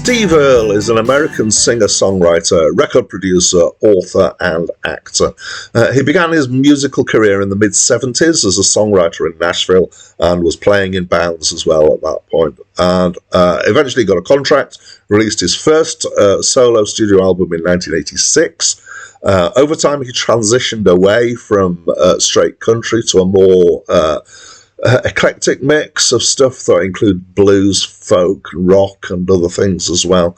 Steve Earle is an American singer-songwriter, record producer, author, and actor. He began his musical career in the mid-70s as a songwriter in Nashville and was playing in bands as well at that point. And eventually got a contract, released his first solo studio album in 1986. Over time, he transitioned away from straight country to a more eclectic mix of stuff that include blues, folk, rock, and other things as well.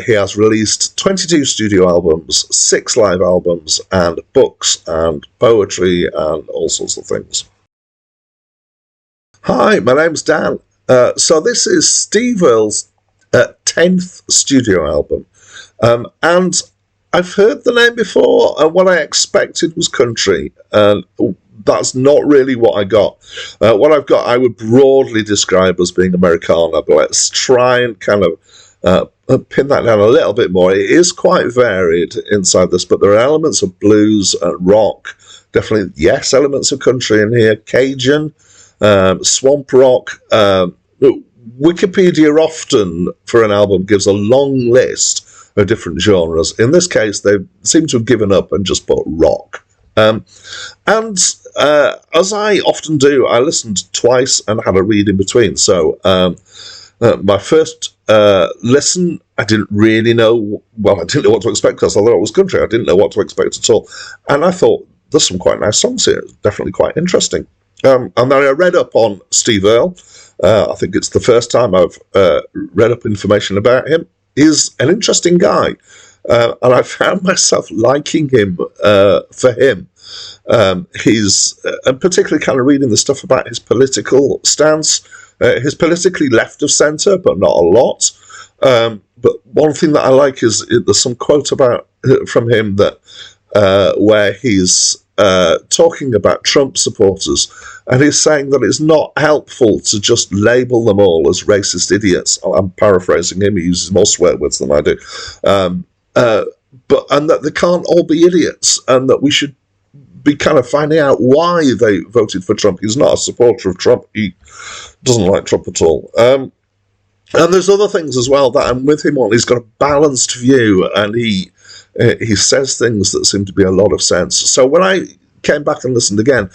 He has released 22 studio albums, 6 live albums, and books and poetry and all sorts of things. Hi, my name's Dan. So this is Steve Earle's 10th studio album. And I've heard the name before, and what I expected was country, and that's not really what I got. What I've got, I would broadly describe as being Americana, but let's try and kind of pin that down a little bit more. It is quite varied inside this, but there are elements of blues and rock, definitely, yes, elements of country in here, Cajun, swamp rock. Wikipedia often, for an album, gives a long list of different genres. In this case, they seem to have given up and just put rock. And as I often do, I listened twice and had a read in between. So my first listen, I didn't really know, well, I didn't know what to expect because I thought it was country. I didn't know what to expect at all. And I thought, there's some quite nice songs here. It's definitely quite interesting. And then I read up on Steve Earle. I think it's the first time I've read up information about him. He's an interesting guy. And I found myself liking him for him. He's particularly kind of reading the stuff about his political stance. He's politically left of centre, but not a lot. But one thing that I like is there's some quote from him that where he's talking about Trump supporters, and he's saying that it's not helpful to just label them all as racist idiots. I'm paraphrasing him; he uses more swear words than I do. But that they can't all be idiots, and that we should be kind of finding out why they voted for Trump. He's not a supporter of Trump. He doesn't like Trump at all. And there's other things as well that I'm with him on. He's got a balanced view, and he says things that seem to be a lot of sense. So when I came back and listened again,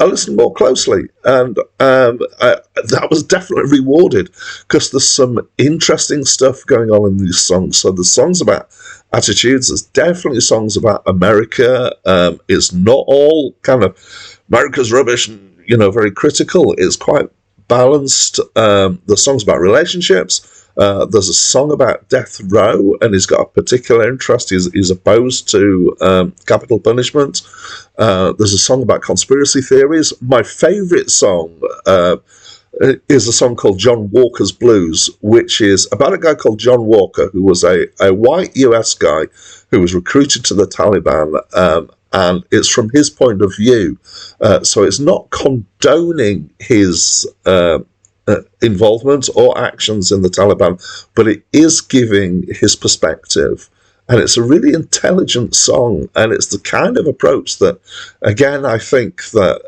I listened more closely, and that was definitely rewarded because there's some interesting stuff going on in these songs. So the songs about attitudes, there's definitely songs about America. It's not all kind of America's rubbish and, very critical. It's quite balanced. The songs about relationships. There's a song about death row, and he's got a particular interest. He's opposed to capital punishment. There's a song about conspiracy theories. My favourite song is a song called John Walker's Blues, which is about a guy called John Walker, who was a white US guy who was recruited to the Taliban, and it's from his point of view. So it's not condoning his involvement or actions in the Taliban, but it is giving his perspective. And it's a really intelligent song, and it's the kind of approach that, again, I think that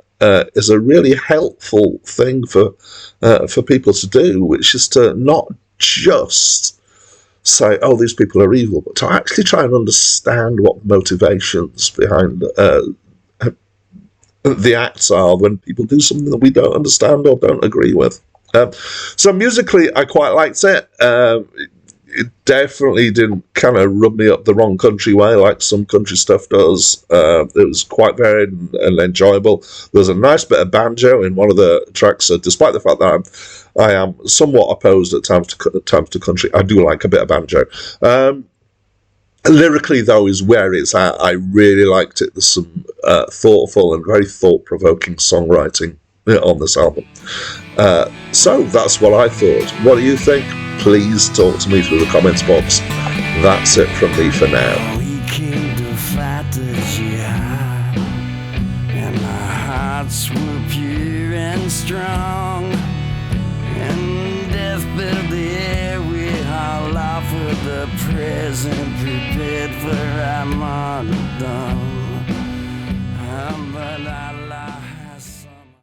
is a really helpful thing for people to do, which is to not just say, oh, these people are evil, but to actually try and understand what the motivations behind the acts are when people do something that we don't understand or don't agree with. So musically, I quite liked it. It definitely didn't kind of rub me up the wrong country way like some country stuff does. It was quite varied and enjoyable. There's a nice bit of banjo in one of the tracks, despite the fact that I am somewhat opposed at times to country. I do like a bit of banjo. Lyrically, though, is where it's at. I really liked it. There's some thoughtful and very thought-provoking songwriting on this album. So that's what I thought. What do you think? Please talk to me through the comments box. That's it from me for now. We came to fight the jihad, and our hearts were pure and strong. And death filled the air, we all offered the present, prepared for our martyrdom.